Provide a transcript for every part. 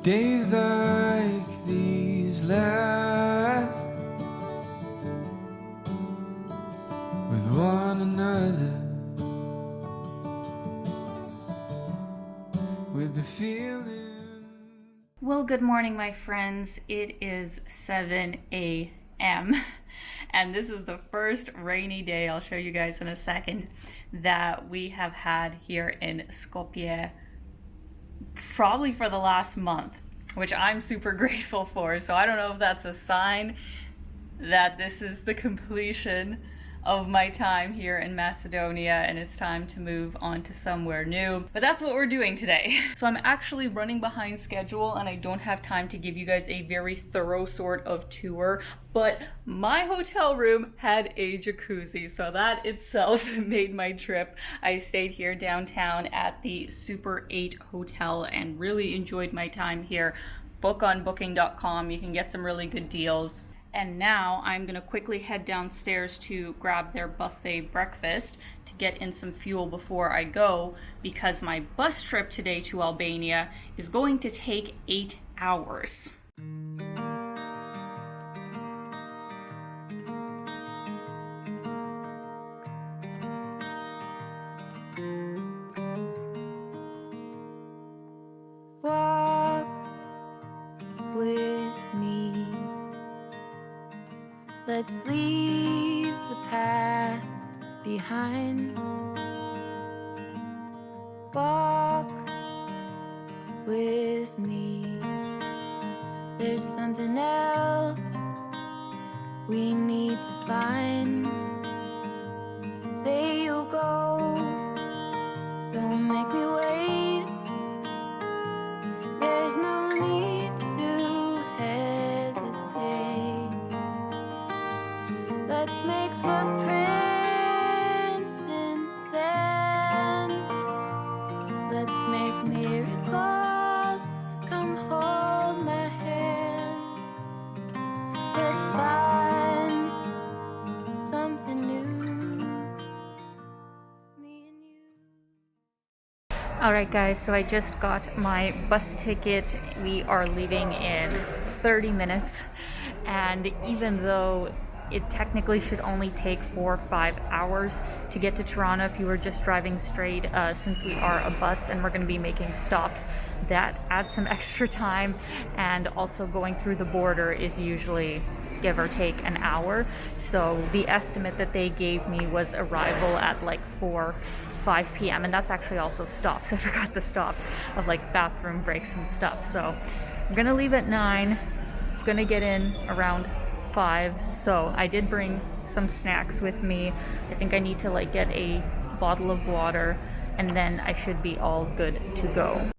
days like these last with one another, with the feeling. Well, good morning, my friends. It is 7 a.m. and this is the first rainy day, I'll show you guys in a second, that we have had here in Skopje probably for the last month, which I'm super grateful for. So I don't know if that's a sign that this is the completion of my time here in Macedonia and it's time to move on to somewhere new. But that's what we're doing today. So I'm actually running behind schedule and I don't have time to give you guys a very thorough sort of tour, but my hotel room had a jacuzzi, so that itself made my trip. I stayed here downtown at the Super 8 Hotel and really enjoyed my time here. Book on booking.com, you can get some really good deals. And now I'm gonna quickly head downstairs to grab their buffet breakfast to get in some fuel before I go, because my bus trip today to Albania is going to take 8 hours. Walk with me. Let's leave the past behind. Walk with me. There's something else we need to find. Say you'll go, don't make me wait. There's no need to hesitate. Let's make footprints in sand. Let's make miracles. Come hold my hand. Let's find something new. Me and you. Alright guys, so I just got my bus ticket. We are leaving in 30 minutes, and even though it technically should only take 4 or 5 hours to get to Tirana if you were just driving straight, since we are a bus and we're going to be making stops, that adds some extra time, and also going through the border is usually give or take an hour. So the estimate that they gave me was arrival at like 5 p.m. and that's actually also stops. I forgot the stops of like bathroom breaks and stuff. So I'm gonna leave at 9, gonna get in around 5. So I did bring some snacks with me. I think I need to like get a bottle of water and then I should be all good to go.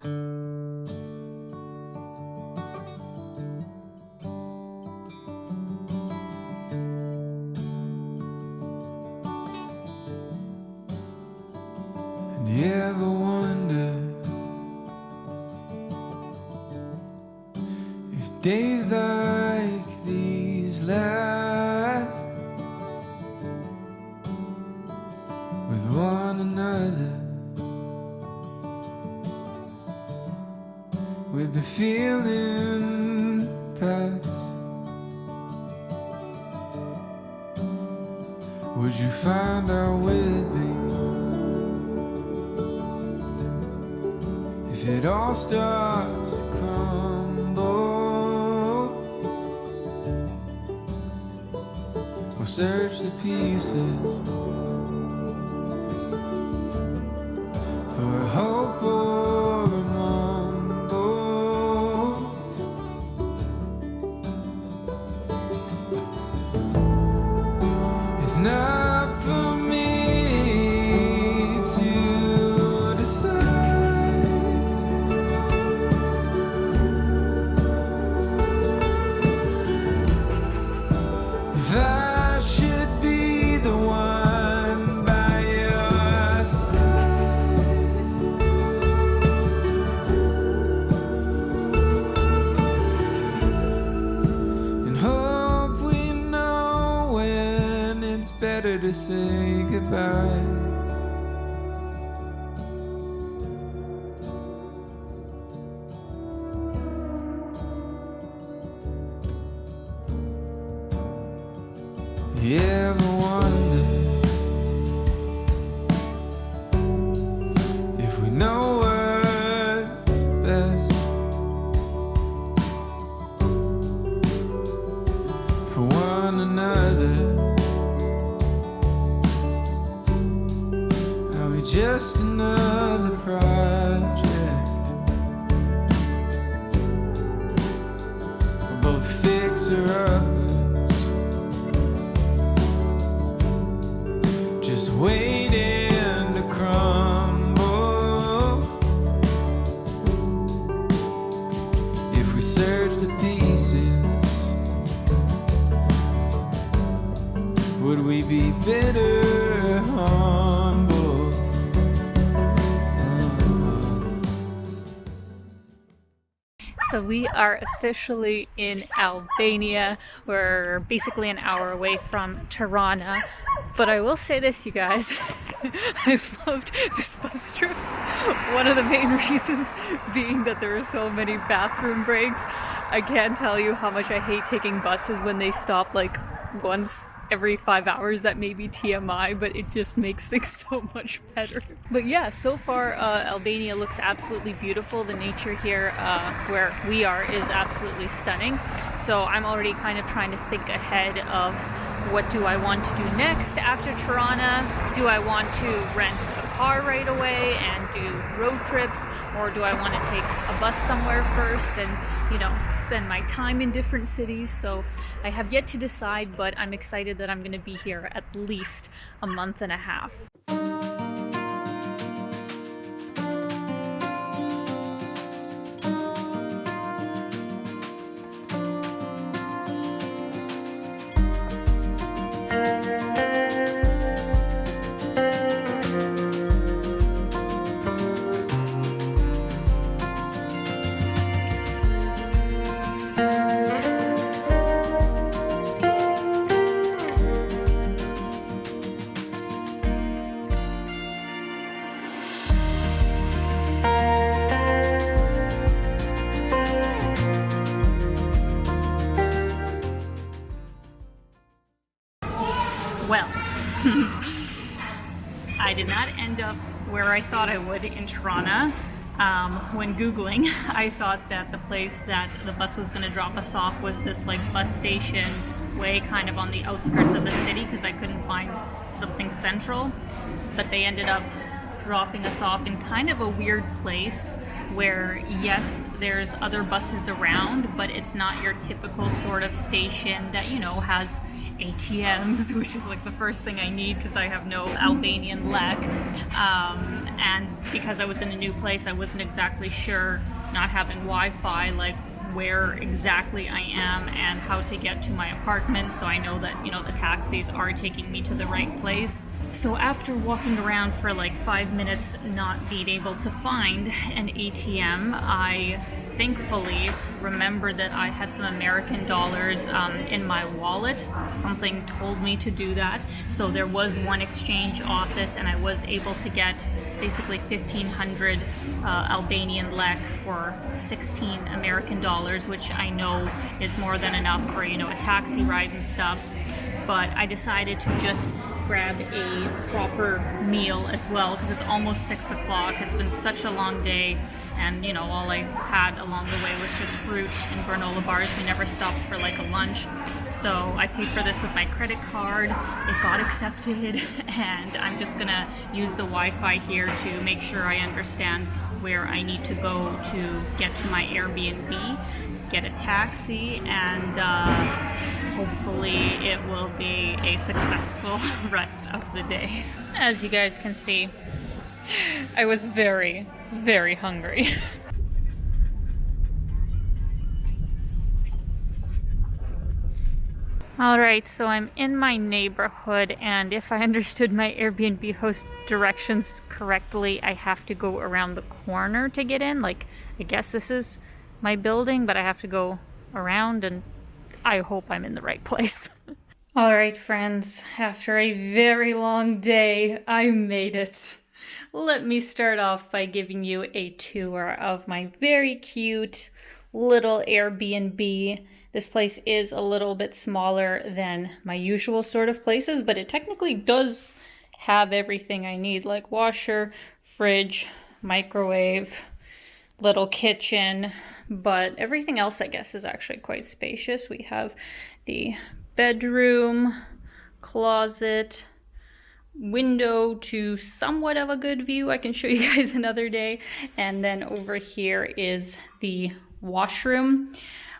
And you ever wonder if days like these last with one another, with the feeling pass? Would you find out with me if it all starts to crumble? We'll search the pieces for a hope or a mumble. It's not for me to decide if I should be the one by your side. And hope we know when it's better to say goodbye. You ever wonder if we know what's best for one another? Are we just another project? We're both fixer-uppers, just waiting to crumble. If we search the pieces, would we be better humble? So we are officially in Albania. We're basically an hour away from Tirana. But I will say this, you guys, I've loved this bus trip. One of the main reasons being that there are so many bathroom breaks. I can't tell you how much I hate taking buses when they stop like once every 5 hours. That may be TMI, but it just makes things so much better. But yeah, so far Albania looks absolutely beautiful. The nature here where we are is absolutely stunning. So I'm already kind of trying to think ahead of what do I want to do next after Tirana. Do I want to rent a car right away and do road trips, or do I want to take a bus somewhere first and, you know, spend my time in different cities? So I have yet to decide, but I'm excited that I'm going to be here at least a month and a half. Well, I did not end up where I thought I would in Tirana. When Googling, I thought that the place that the bus was going to drop us off was this like bus station way kind of on the outskirts of the city because I couldn't find something central. But they ended up dropping us off in kind of a weird place where, yes, there's other buses around, but it's not your typical sort of station that, you know, has ATMs, which is like the first thing I need because I have no Albanian lek. And because I was in a new place, I wasn't exactly sure, not having Wi-Fi, like where exactly I am and how to get to my apartment, so I know that, you know, the taxis are taking me to the right place. So after walking around for like 5 minutes not being able to find an ATM, I thankfully remembered that I had some American dollars in my wallet. Something told me to do that. So there was one exchange office and I was able to get basically 1,500 Albanian lek for 16 American dollars, which I know is more than enough for, you know, a taxi ride and stuff. But I decided to just grab a proper meal as well because it's almost 6 o'clock. It's been such a long day, and you know, all I had along the way was just fruit and granola bars. We never stopped for like a lunch. So I paid for this with my credit card. It got accepted, and I'm just gonna use the Wi-Fi here to make sure I understand where I need to go to get to my Airbnb, get a taxi, and hopefully it will be a successful rest of the day. As you guys can see, I was very, very hungry. Alright, so I'm in my neighborhood, and if I understood my Airbnb host directions correctly, I have to go around the corner to get in. Like, I guess this is my building, but I have to go around, and I hope I'm in the right place. Alright, friends, after a very long day, I made it. Let me start off by giving you a tour of my very cute little Airbnb. This place is a little bit smaller than my usual sort of places, but it technically does have everything I need, like washer, fridge, microwave, little kitchen, but everything else I guess is actually quite spacious. We have the bedroom, closet, window to somewhat of a good view. I can show you guys another day. And then over here is the washroom.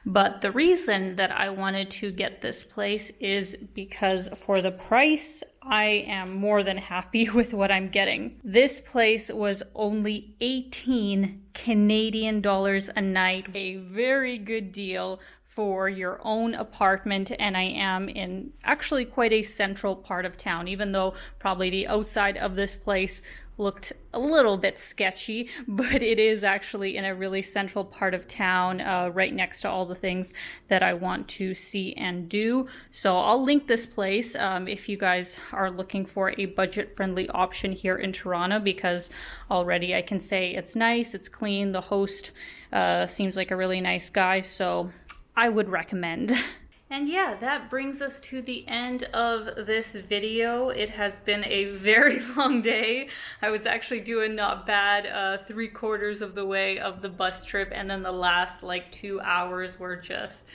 But the reason that I wanted to get this place is because for the price, I am more than happy with what I'm getting. This place was only 18 Canadian dollars a night, a very good deal for your own apartment, and I am in actually quite a central part of town, even though probably the outside of this place looked a little bit sketchy, but it is actually in a really central part of town, right next to all the things that I want to see and do. So I'll link this place if you guys are looking for a budget-friendly option here in Toronto, because already I can say it's nice, it's clean, the host seems like a really nice guy, so I would recommend. And yeah, that brings us to the end of this video. It has been a very long day. I was actually doing not bad 3/4 of the way of the bus trip, and then the last like 2 hours were just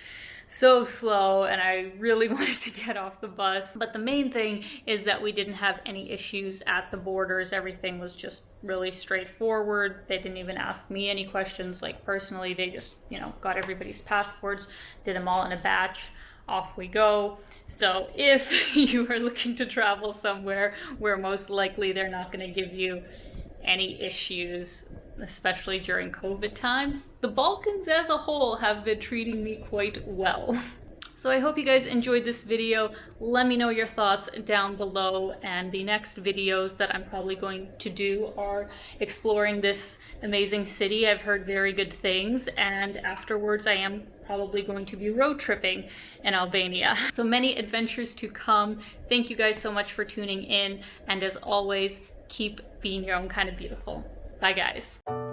so slow, and I really wanted to get off the bus. But the main thing is that we didn't have any issues at the borders. Everything was just really straightforward. They didn't even ask me any questions, like personally. They just, you know, got everybody's passports, did them all in a batch, off we go. So if you are looking to travel somewhere where most likely they're not going to give you any issues, especially during COVID times, the Balkans as a whole have been treating me quite well. So I hope you guys enjoyed this video. Let me know your thoughts down below, and the next videos that I'm probably going to do are exploring this amazing city. I've heard very good things, and afterwards I am probably going to be road tripping in Albania. So many adventures to come. Thank you guys so much for tuning in, and as always, keep being your own kind of beautiful. Bye guys.